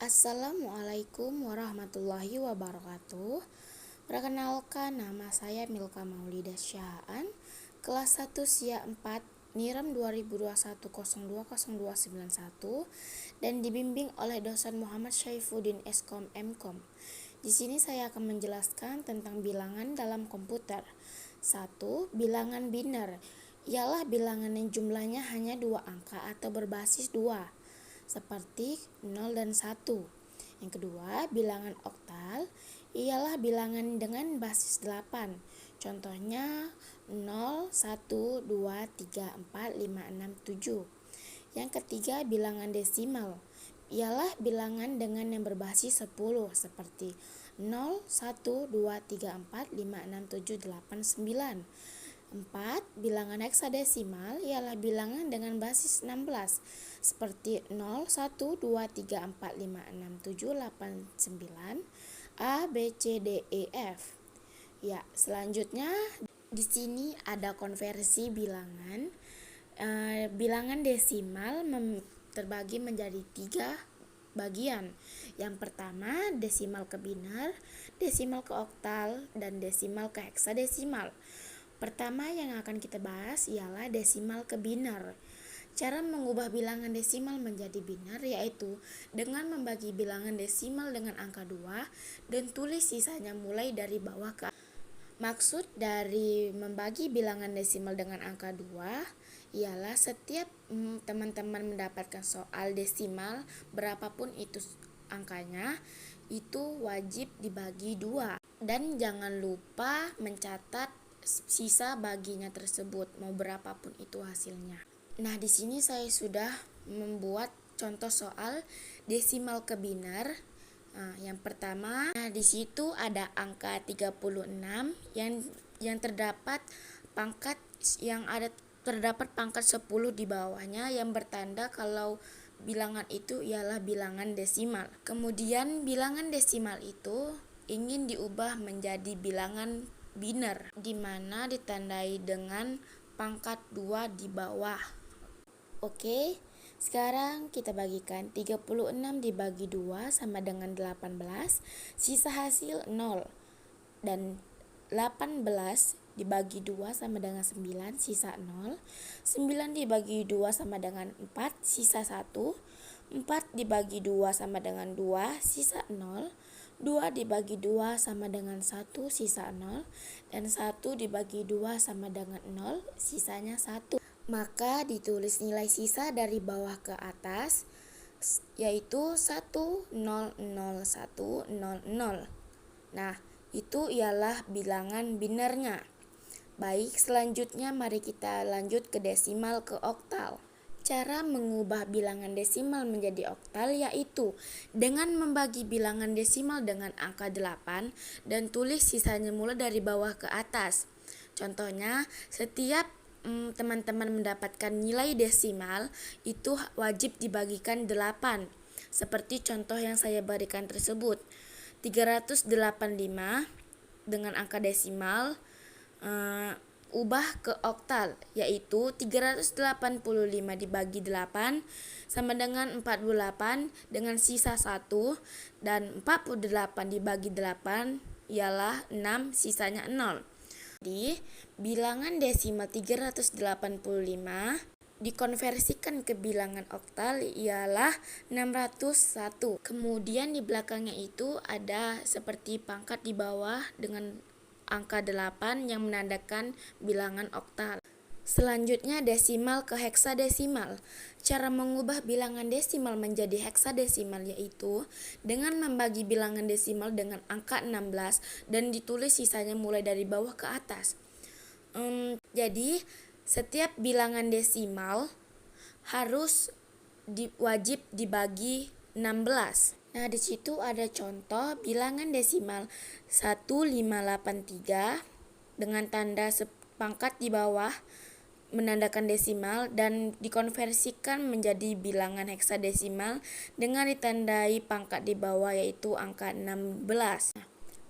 Assalamualaikum warahmatullahi wabarakatuh. Perkenalkan, nama saya Milka Maulida Syahaan, kelas 1 SIA 4 NIRAM 2021020291 dan dibimbing oleh dosen Muhammad Syaifuddin Eskom Mkom. Di sini saya akan menjelaskan tentang bilangan dalam komputer. 1. Bilangan biner ialah bilangan yang jumlahnya hanya 2 angka atau berbasis 2, seperti 0 dan 1. Yang kedua, bilangan oktal ialah bilangan dengan basis 8. Contohnya 0, 1, 2, 3, 4, 5, 6, 7. Yang ketiga, bilangan desimal ialah bilangan dengan yang berbasis 10 seperti 0, 1, 2, 3, 4, 5, 6, 7, 8, 9. 4. Bilangan heksadesimal ialah bilangan dengan basis 16 seperti 0, 1, 2, 3, 4, 5, 6, 7, 8, 9, A, B, C, D, E, F. Ya, selanjutnya di sini ada konversi bilangan. Bilangan desimal terbagi menjadi 3 bagian. Yang pertama, desimal ke biner, desimal ke oktal, dan desimal ke heksadesimal. Pertama yang akan kita bahas ialah desimal ke biner. Cara mengubah bilangan desimal menjadi biner yaitu dengan membagi bilangan desimal dengan angka 2 dan tulis sisanya mulai dari bawah ke atas. Maksud dari membagi bilangan desimal dengan angka 2 ialah setiap teman-teman mendapatkan soal desimal berapapun itu angkanya, itu wajib dibagi 2. Dan jangan lupa mencatat sisa baginya tersebut, mau berapapun itu hasilnya. Nah, di sini saya sudah membuat contoh soal desimal ke biner. Yang pertama, di situ ada angka 36 yang terdapat pangkat terdapat pangkat 10 di bawahnya yang bertanda kalau bilangan itu ialah bilangan desimal. Kemudian bilangan desimal itu ingin diubah menjadi bilangan biner, di mana ditandai dengan pangkat 2 di bawah. Oke, sekarang kita bagikan 36 dibagi 2 sama dengan 18, sisa hasil 0. Dan 18 dibagi 2 sama dengan 9, sisa 0. 9 dibagi 2 sama dengan 4, sisa 1. 4 dibagi 2 sama dengan 2, sisa 0. 2 dibagi 2 sama dengan 1, sisa 0. Dan 1 dibagi 2 sama dengan 0, sisanya 1. Maka ditulis nilai sisa dari bawah ke atas, yaitu 1, 0, 0, 1, 0, 0. Nah, itu ialah bilangan binernya. Baik, selanjutnya mari kita lanjut ke desimal ke oktal. Cara mengubah bilangan desimal menjadi oktal yaitu dengan membagi bilangan desimal dengan angka 8 dan tulis sisanya mulai dari bawah ke atas. Contohnya, setiap teman-teman mendapatkan nilai desimal itu wajib dibagikan 8. Seperti contoh yang saya berikan tersebut. 385 dengan angka desimal ubah ke oktal, yaitu 385 dibagi 8 sama dengan 48 dengan sisa 1, dan 48 dibagi 8 ialah 6, sisanya 0. Jadi, bilangan desimal 385 dikonversikan ke bilangan oktal ialah 601. Kemudian di belakangnya itu ada seperti pangkat di bawah dengan angka 8 yang menandakan bilangan oktal. Selanjutnya desimal ke heksadesimal. Cara mengubah bilangan desimal menjadi heksadesimal yaitu dengan membagi bilangan desimal dengan angka 16 dan ditulis sisanya mulai dari bawah ke atas. Jadi setiap bilangan desimal harus wajib dibagi 16. Nah, di situ ada contoh bilangan desimal 1583 dengan tanda pangkat di bawah menandakan desimal dan dikonversikan menjadi bilangan heksadesimal dengan ditandai pangkat di bawah yaitu angka 16.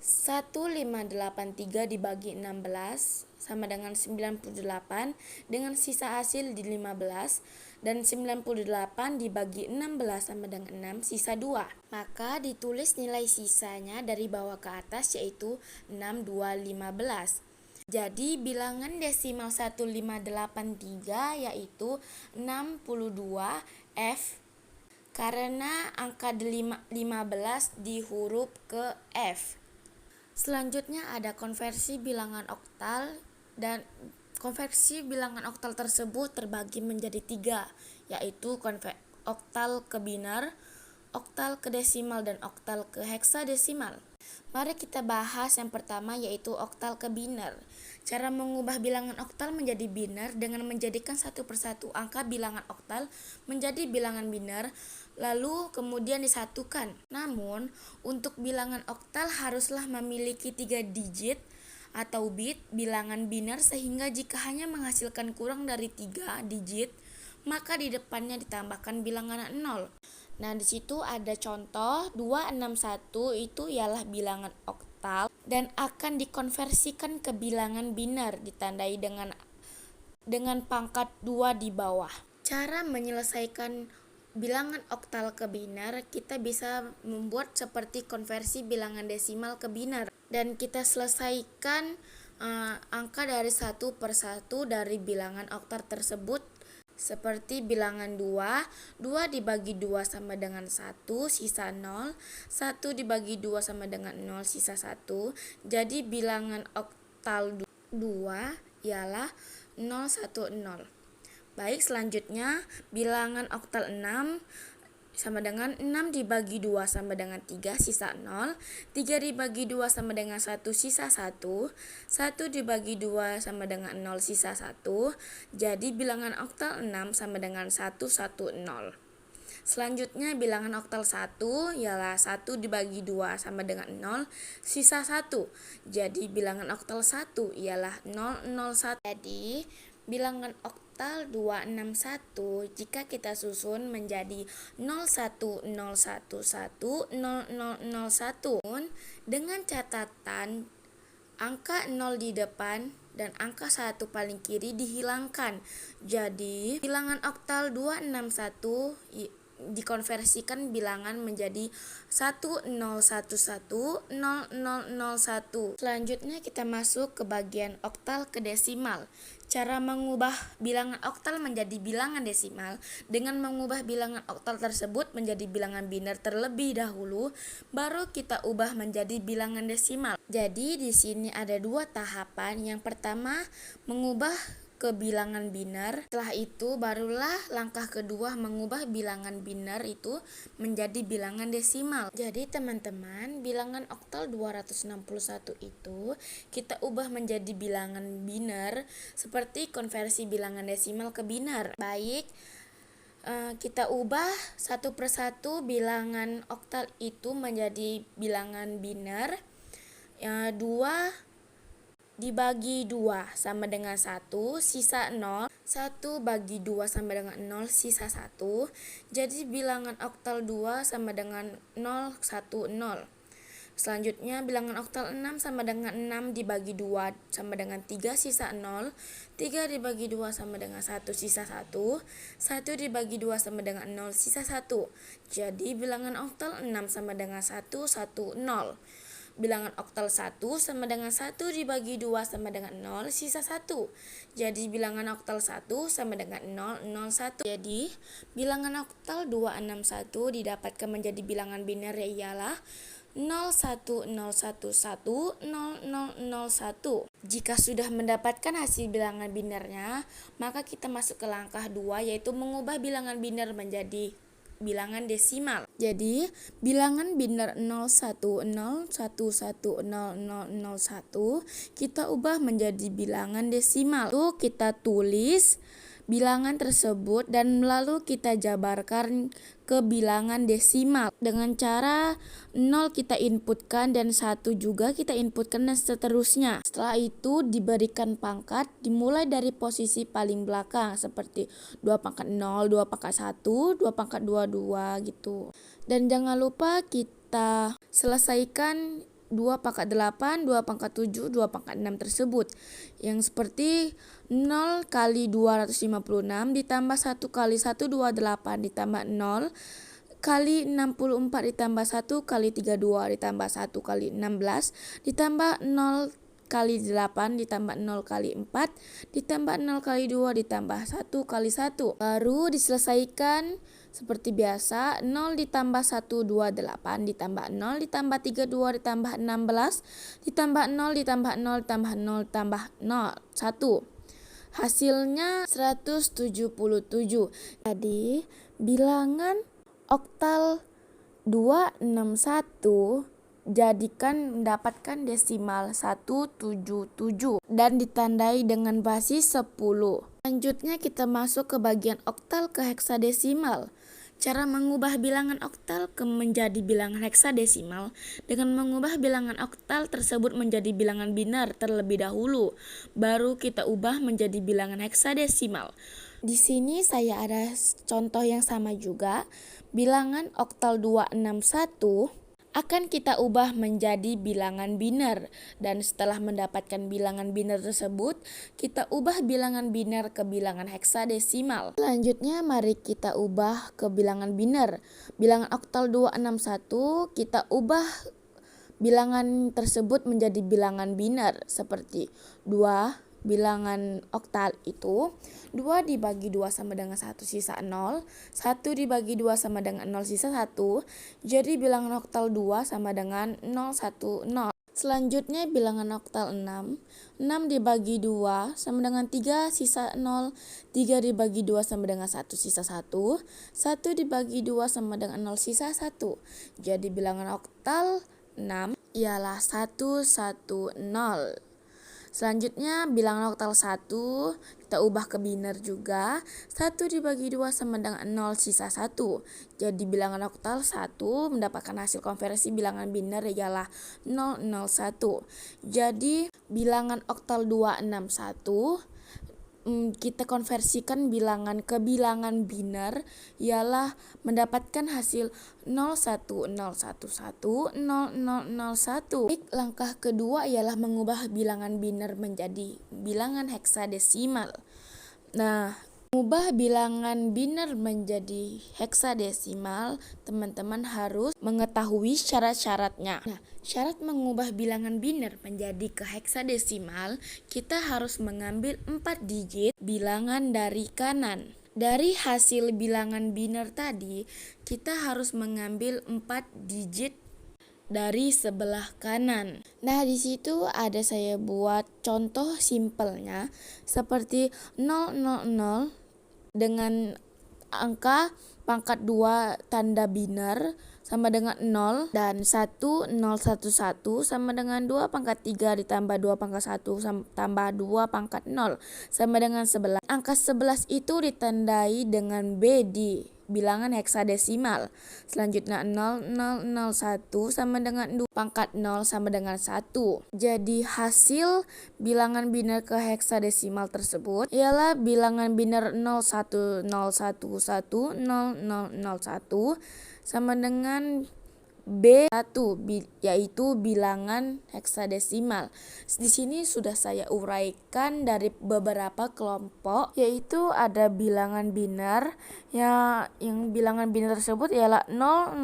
1583 dibagi 16 sama dengan 98 dengan sisa hasil di 15 dan 98 dibagi 16 sama dengan 6 sisa 2. Maka ditulis nilai sisanya dari bawah ke atas yaitu 6, 2, 15. Jadi bilangan desimal 1583 yaitu 62 F karena angka 15 di huruf ke F. Selanjutnya ada konversi bilangan oktal, dan konversi bilangan oktal tersebut terbagi menjadi 3, yaitu oktal ke biner, oktal ke desimal, dan oktal ke heksadesimal. Mari kita bahas yang pertama yaitu oktal ke biner. Cara mengubah bilangan oktal menjadi biner dengan menjadikan satu persatu angka bilangan oktal menjadi bilangan biner, lalu kemudian disatukan. Namun, untuk bilangan oktal haruslah memiliki 3 digit atau bit bilangan biner, sehingga jika hanya menghasilkan kurang dari 3 digit, maka di depannya ditambahkan bilangan 0. Nah, di situ ada contoh 261 itu ialah bilangan oktal dan akan dikonversikan ke bilangan biner ditandai dengan pangkat 2 di bawah. Cara menyelesaikan bilangan oktal ke biner, kita bisa membuat seperti konversi bilangan desimal ke biner, dan kita selesaikan angka dari satu per satu dari bilangan oktal tersebut, seperti bilangan 2 dibagi 2 sama dengan 1 sisa 0, 1 dibagi 2 sama dengan 0 sisa 1. Jadi bilangan oktal 2 ialah 010. Baik, selanjutnya bilangan oktal 6 sama dengan 6 dibagi 2 sama dengan 3 sisa 0, 3 dibagi 2 sama dengan 1 sisa 1, 1 dibagi 2 sama dengan 0 sisa 1. Jadi bilangan oktal 6 sama dengan 110. Selanjutnya bilangan oktal 1 ialah 1 dibagi 2 sama dengan 0 sisa 1. Jadi bilangan oktal 1 ialah 001. Jadi bilangan oktal 261 jika kita susun menjadi 010110001 dengan catatan angka 0 di depan dan angka 1 paling kiri dihilangkan. Jadi bilangan oktal 261 dikonversikan bilangan menjadi 10110001. Selanjutnya kita masuk ke bagian oktal ke desimal. Cara mengubah bilangan oktal menjadi bilangan desimal dengan mengubah bilangan oktal tersebut menjadi bilangan biner terlebih dahulu, baru kita ubah menjadi bilangan desimal. Jadi di sini ada 2 tahapan. Yang pertama mengubah ke bilangan biner. Setelah itu barulah langkah kedua mengubah bilangan biner itu menjadi bilangan desimal. Jadi teman-teman, bilangan oktal 261 itu kita ubah menjadi bilangan biner seperti konversi bilangan desimal ke biner. Baik, kita ubah satu persatu bilangan oktal itu menjadi bilangan biner. 2 dibagi 2 sama dengan 1 sisa 0, 1 bagi 2 sama dengan 0 sisa 1. Jadi bilangan oktal 2 sama dengan 010. Selanjutnya bilangan oktal 6 sama dengan 6 dibagi 2 sama dengan 3 sisa 0, 3 dibagi 2 sama dengan 1 sisa 1, 1 dibagi 2 sama dengan 0 sisa 1. Jadi bilangan oktal 6 sama dengan 110. Bilangan oktal 1 sama dengan 1 dibagi 2 sama dengan 0 sisa 1. Jadi bilangan oktal 1 sama dengan 001. Jadi bilangan oktal 261 didapatkan menjadi bilangan biner ialah 010110001. Jika sudah mendapatkan hasil bilangan binernya, maka kita masuk ke langkah 2 yaitu mengubah bilangan biner menjadi bilangan desimal. Jadi, bilangan biner 010110001 kita ubah menjadi bilangan desimal. Lalu kita tulis bilangan tersebut dan lalu kita jabarkan ke bilangan desimal dengan cara 0 kita inputkan dan 1 juga kita inputkan dan seterusnya. Setelah itu diberikan pangkat dimulai dari posisi paling belakang seperti 2 pangkat 0, 2 pangkat 1, 2 pangkat 22 gitu. Dan jangan lupa kita selesaikan 2 pangkat 8, 2 pangkat 7, 2 pangkat 6 tersebut. Yang seperti 0 kali 256 ditambah 1 kali 128 ditambah 0 kali 64 ditambah 1 kali 32 ditambah 1 kali 16 ditambah 0 kali 8 ditambah 0 kali 4 ditambah 0 kali 2 ditambah 1 kali 1. Baru diselesaikan seperti biasa. 0 ditambah 1 28 ditambah 0 ditambah 32 ditambah 16 ditambah 0 ditambah 0 ditambah 0 ditambah 0 1. Hasilnya 177. Jadi bilangan oktal 261 jadikan mendapatkan desimal 177 dan ditandai dengan basis 10. Selanjutnya kita masuk ke bagian oktal ke heksadesimal. Cara mengubah bilangan oktal menjadi bilangan heksadesimal dengan mengubah bilangan oktal tersebut menjadi bilangan biner terlebih dahulu, baru kita ubah menjadi bilangan heksadesimal. Di sini saya ada contoh yang sama juga. Bilangan oktal 261 akan kita ubah menjadi bilangan biner, dan setelah mendapatkan bilangan biner tersebut, kita ubah bilangan biner ke bilangan heksadesimal. Selanjutnya mari kita ubah ke bilangan biner. Bilangan oktal 261 kita ubah bilangan tersebut menjadi bilangan biner seperti 2. Bilangan oktal itu 2 dibagi 2 sama dengan 1 sisa 0, 1 dibagi 2 sama dengan 0 sisa 1, jadi bilangan oktal 2 sama dengan 0, 1, 0. Selanjutnya bilangan oktal 6, 6 dibagi 2 sama dengan 3 sisa 0, 3 dibagi 2 sama dengan 1 sisa 1, 1 dibagi 2 sama dengan 0 sisa 1, jadi bilangan oktal 6 ialah 1, 1, 0. Selanjutnya bilangan oktal 1 kita ubah ke biner juga. 1 dibagi 2 sama dengan 0 sisa 1. Jadi bilangan oktal 1 mendapatkan hasil konversi bilangan biner ialah 001. Jadi bilangan oktal 261 kita konversikan bilangan ke bilangan biner ialah mendapatkan hasil 010110001. Langkah kedua ialah mengubah bilangan biner menjadi bilangan heksadesimal. Nah, mengubah bilangan biner menjadi heksadesimal, teman-teman harus mengetahui syarat-syaratnya. Nah, syarat mengubah bilangan biner menjadi ke heksadesimal, kita harus mengambil 4 digit bilangan dari kanan. Dari hasil bilangan biner tadi, kita harus mengambil 4 digit dari sebelah kanan. Nah, di situ ada saya buat contoh simpelnya seperti 000 dengan angka pangkat 2 tanda biner sama dengan 0 dan 1011 sama dengan 2 pangkat 3 ditambah 2 pangkat 1 tambah 2 pangkat 0 sama dengan 11. Angka 11 itu ditandai dengan B di bilangan heksadesimal. Selanjutnya 0001 sama dengan 2 pangkat 0 sama dengan 1. Jadi hasil bilangan biner ke heksadesimal tersebut ialah bilangan biner 010110001 sama dengan B1 yaitu bilangan heksadesimal. Di sini sudah saya uraikan dari beberapa kelompok, yaitu ada bilangan biner yang bilangan biner tersebut ialah 0000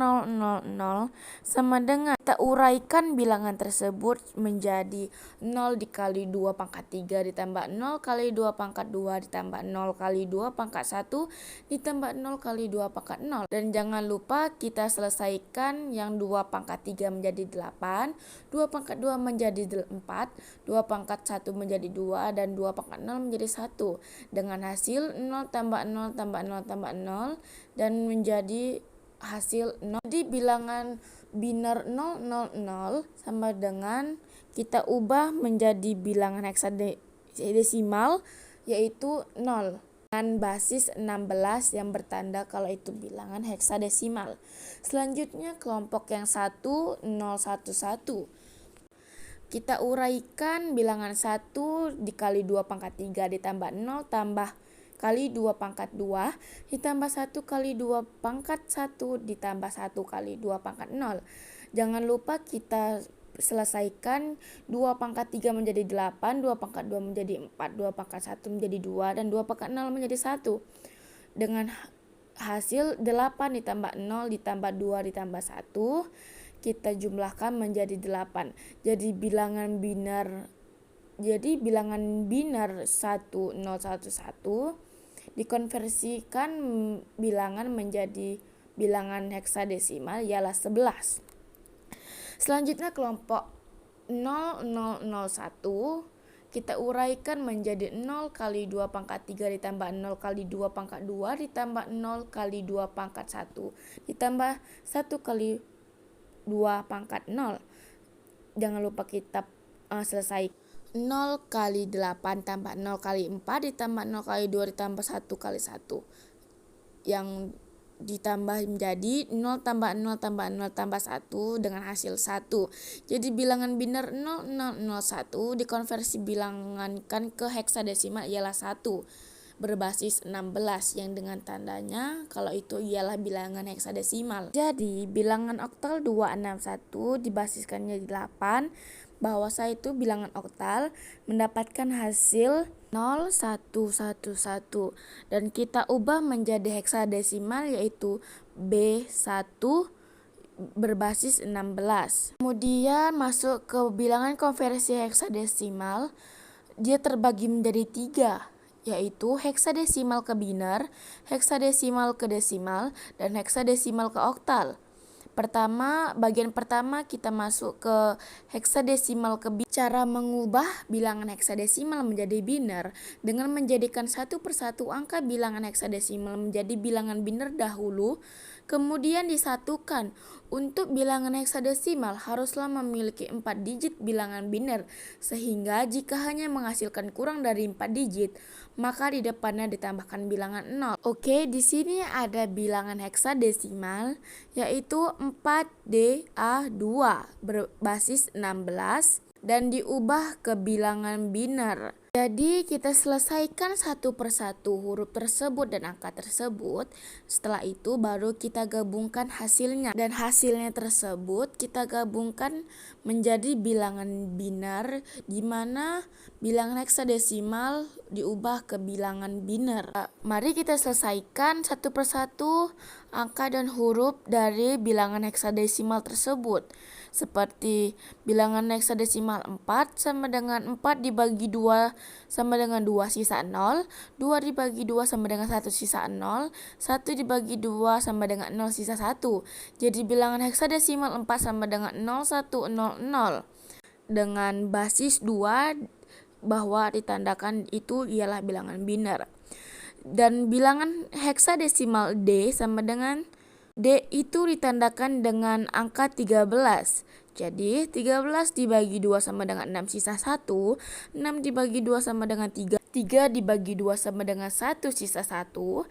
sama dengan, kita uraikan bilangan tersebut menjadi 0 dikali 2 pangkat 3 ditambah 0 kali 2 pangkat 2 ditambah 0 kali 2 pangkat 1 ditambah 0 kali 2 pangkat 0. Dan jangan lupa kita selesaikan yang 2 pangkat 3 menjadi 8, 2 pangkat 2 menjadi 4, 2 pangkat 1 menjadi 2, dan 2 pangkat 0 menjadi 1. Dengan hasil 0 tambah 0 tambah 0 tambah 0 dan menjadi hasil 0. Jadi bilangan biner 000 sama dengan kita ubah menjadi bilangan heksadesimal yaitu 0. Dengan basis 16 yang bertanda kalau itu bilangan heksadesimal. Selanjutnya kelompok yang 1011. Kita uraikan bilangan 1 dikali 2 pangkat 3 ditambah 0 tambah kali 2 pangkat 2 ditambah 1 kali 2 pangkat 1 ditambah 1 kali 2 pangkat 0. Jangan lupa kita selesaikan 2 pangkat 3 menjadi 8, 2 pangkat 2 menjadi 4, 2 pangkat 1 menjadi 2, dan 2 pangkat 0 menjadi 1. Dengan hasil 8 ditambah 0 ditambah 2 ditambah 1, kita jumlahkan menjadi 8. Jadi bilangan binar 1011 dikonversikan bilangan menjadi bilangan heksadesimal ialah 11. Selanjutnya kelompok 0001 kita uraikan menjadi 0 kali 2 pangkat 3 ditambah 0 kali 2 pangkat 2 ditambah 0 kali 2 pangkat 1 ditambah 1 kali 2 pangkat 0. Jangan lupa kita selesai 0 kali 8 tambah 0 kali 4 ditambah 0 kali 2 ditambah 1 kali 1 yang ditambah menjadi 0 tambah 0 tambah 0 tambah 1 dengan hasil 1. Jadi bilangan binar 0001 dikonversi bilangankan ke heksadesimal ialah 1 berbasis 16 yang dengan tandanya kalau itu ialah bilangan heksadesimal. Jadi bilangan oktal 261 dibasiskannya 8 bahwasa itu bilangan oktal mendapatkan hasil 0111 dan kita ubah menjadi heksadesimal yaitu B1 berbasis 16. Kemudian masuk ke bilangan konversi heksadesimal, dia terbagi menjadi 3 yaitu heksadesimal ke binar, heksadesimal ke desimal, dan heksadesimal ke oktal. Bagian pertama kita masuk ke heksadesimal ke binar. Cara mengubah bilangan heksadesimal menjadi binar dengan menjadikan satu persatu angka bilangan heksadesimal menjadi bilangan binar dahulu, kemudian disatukan. Untuk bilangan heksadesimal haruslah memiliki 4 digit bilangan binar, sehingga jika hanya menghasilkan kurang dari 4 digit, maka di depannya ditambahkan bilangan 0. Oke, di sini ada bilangan heksadesimal yaitu 4DA2 berbasis 16 dan diubah ke bilangan binar. Jadi kita selesaikan satu persatu huruf tersebut dan angka tersebut. Setelah itu baru kita gabungkan hasilnya, dan hasilnya tersebut kita gabungkan menjadi bilangan binar, di mana bilangan heksadesimal diubah ke bilangan binar. Mari kita selesaikan satu persatu angka dan huruf dari bilangan heksadesimal tersebut. Seperti bilangan heksadesimal 4 sama dengan 4 dibagi 2 sama dengan 2 sisa 0, 2 dibagi 2 sama dengan 1 sisa 0, 1 dibagi 2 sama dengan 0 sisa 1. Jadi bilangan heksadesimal 4 sama dengan 0100 dengan basis 2 bahwa ditandakan itu ialah bilangan binar. Dan bilangan heksadesimal D sama dengan D itu ditandakan dengan angka 13. Jadi 13 dibagi 2 sama dengan 6 sisa 1, 6 dibagi 2 sama dengan 3, 3 dibagi 2 sama dengan 1 sisa 1, 1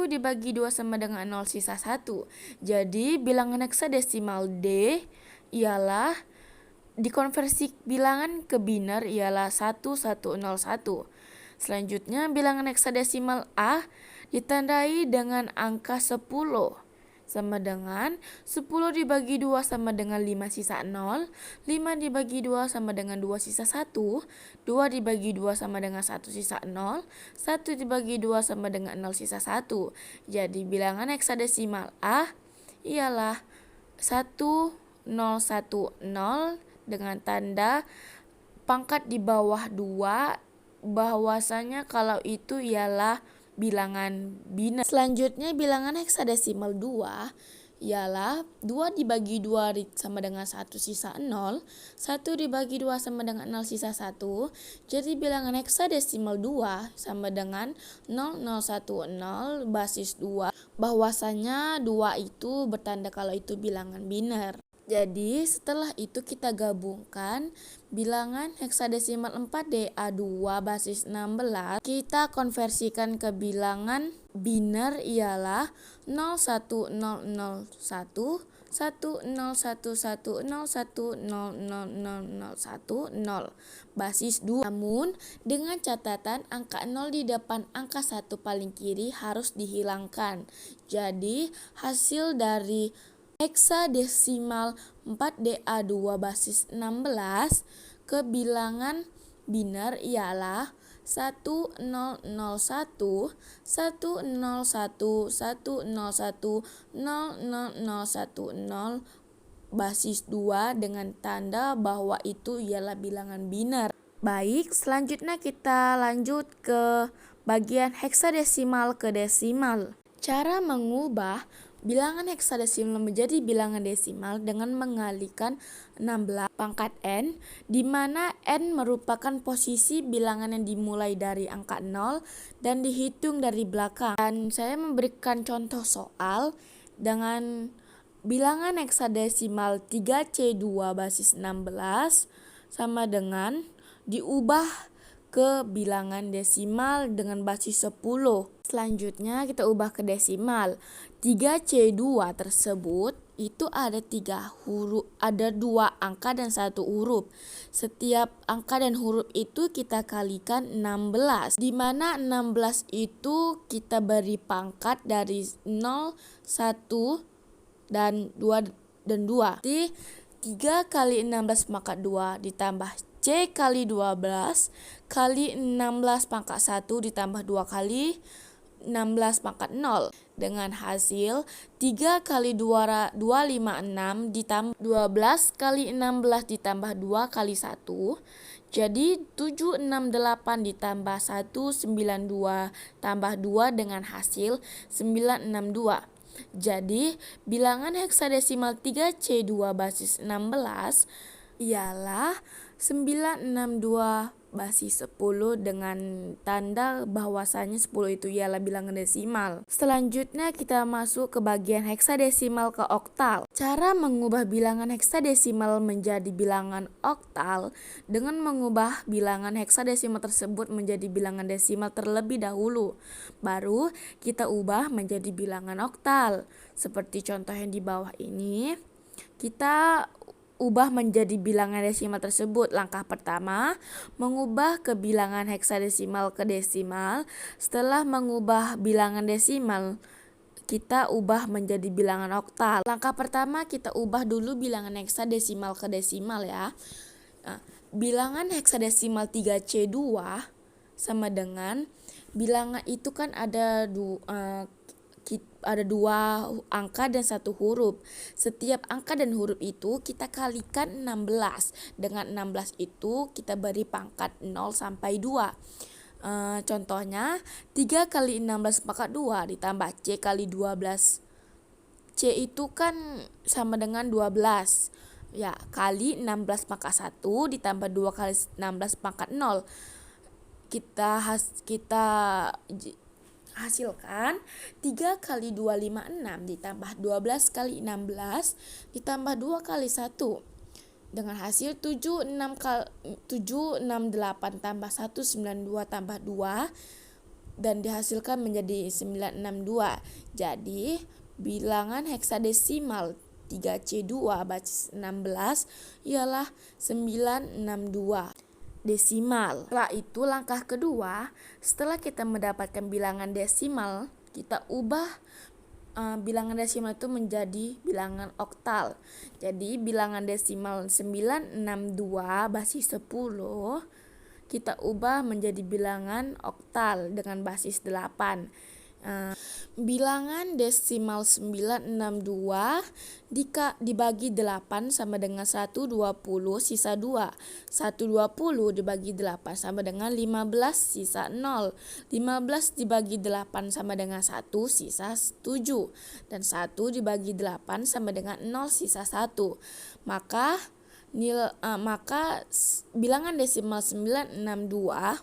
dibagi 2 sama dengan 0 sisa 1. Jadi bilangan heksadesimal D ialah dikonversi bilangan ke binar ialah 1101. Selanjutnya bilangan heksadesimal A ditandai dengan angka 10 sama dengan 10 dibagi 2 sama dengan 5 sisa 0, 5 dibagi 2 sama dengan 2 sisa 1, 2 dibagi 2 sama dengan 1 sisa 0, 1 dibagi 2 sama dengan 0 sisa 1. Jadi bilangan heksadesimal A ialah 1010 dengan tanda pangkat di bawah 2, bahwasanya kalau itu ialah bilangan binar. Selanjutnya bilangan heksadesimal 2 ialah 2 dibagi 2 sama dengan 1 sisa 0, 1 dibagi 2 sama dengan 0 sisa 1. Jadi bilangan heksadesimal 2 sama dengan 0010 basis 2, bahwasanya 2 itu bertanda kalau itu bilangan binar. Jadi setelah itu kita gabungkan bilangan heksadesimal 4DA2 basis 16, kita konversikan ke bilangan binar ialah 01001 basis 2. Namun dengan catatan angka 0 di depan angka 1 paling kiri harus dihilangkan. Jadi hasil dari heksadesimal 4DA2 basis 16 ke bilangan biner ialah 1001, 101, 101, 0010 basis 2 dengan tanda bahwa itu ialah bilangan biner. Baik, selanjutnya kita lanjut ke bagian heksadesimal ke desimal. Cara mengubah bilangan heksadesimal menjadi bilangan desimal dengan mengalihkan 16 pangkat n, di mana n merupakan posisi bilangan yang dimulai dari angka 0 dan dihitung dari belakang. Dan saya memberikan contoh soal dengan bilangan heksadesimal 3C2 basis 16 sama dengan diubah ke bilangan desimal dengan basis 10. Selanjutnya kita ubah ke desimal. 3C2 tersebut itu ada 2 angka dan 1 huruf. Setiap angka dan huruf itu kita kalikan 16, di mana 16 itu kita beri pangkat dari 0, 1 dan 2 dan 2. Jadi 3 kali 16 pangkat 2 ditambah C kali 12 kali 16 pangkat 1 ditambah 2 kali 16 pangkat 0 dengan hasil 3 kali 2, 256 ditambah 12 kali 16 ditambah 2 kali 1 jadi 768 ditambah 192 tambah 2 dengan hasil 962. Jadi bilangan heksadesimal 3C2 basis 16 ialah 962 basis 10 dengan tanda bahwasanya 10 itu ialah bilangan desimal. Selanjutnya kita masuk ke bagian heksadesimal ke oktal. Cara mengubah bilangan heksadesimal menjadi bilangan oktal dengan mengubah bilangan heksadesimal tersebut menjadi bilangan desimal terlebih dahulu. Baru kita ubah menjadi bilangan oktal. Seperti contoh yang di bawah ini, kita ubah menjadi bilangan desimal tersebut. Langkah pertama, mengubah ke bilangan heksadesimal ke desimal. Setelah mengubah bilangan desimal, kita ubah menjadi bilangan oktal. Langkah pertama kita ubah dulu bilangan heksadesimal ke desimal ya. Bilangan heksadesimal 3C2 sama dengan bilangan itu kan ada 2 angka dan 1 huruf. Setiap angka dan huruf itu kita kalikan 16. Dengan 16 itu kita beri pangkat 0 sampai 2. Contohnya 3 kali 16 pangkat 2 ditambah C kali 12. C itu kan sama dengan 12. Ya, kali 16 pangkat 1 ditambah 2 kali 16 pangkat 0. Kita hasilkan 3 kali 2, 56 ditambah 12 kali 16 ditambah 2 kali 1 dengan hasil 768 tambah 1, 92 tambah 2 dan dihasilkan menjadi 962. Jadi bilangan heksadesimal 3C2 basis 16 ialah 962. Desimal. Setelah itu langkah kedua, setelah kita mendapatkan bilangan desimal, kita ubah bilangan desimal itu menjadi bilangan oktal. Jadi bilangan desimal 962 basis 10 kita ubah menjadi bilangan oktal dengan basis 8. Bilangan desimal 962 dibagi 8 sama dengan 120 sisa 2. 120 dibagi 8 sama dengan 15 sisa 0. 15 dibagi 8 sama dengan 1 sisa 7. Dan 1 dibagi 8 sama dengan 0 sisa 1. Maka bilangan desimal 962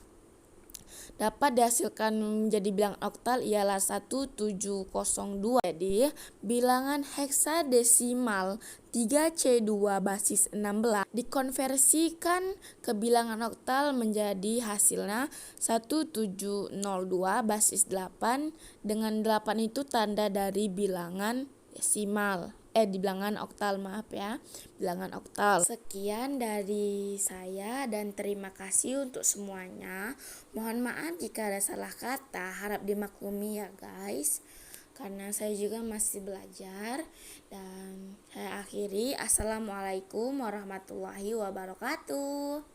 dapat dihasilkan menjadi bilangan oktal ialah 1702. Jadi bilangan heksadesimal 3C2 basis 16 dikonversikan ke bilangan oktal menjadi hasilnya 1702 basis 8 dengan 8 itu tanda dari bilangan desimal. di bilangan oktal, maaf ya, bilangan oktal. Sekian dari saya dan terima kasih untuk semuanya. Mohon maaf jika ada salah kata, harap dimaklumi ya guys, karena saya juga masih belajar. Dan saya akhiri, assalamualaikum warahmatullahi wabarakatuh.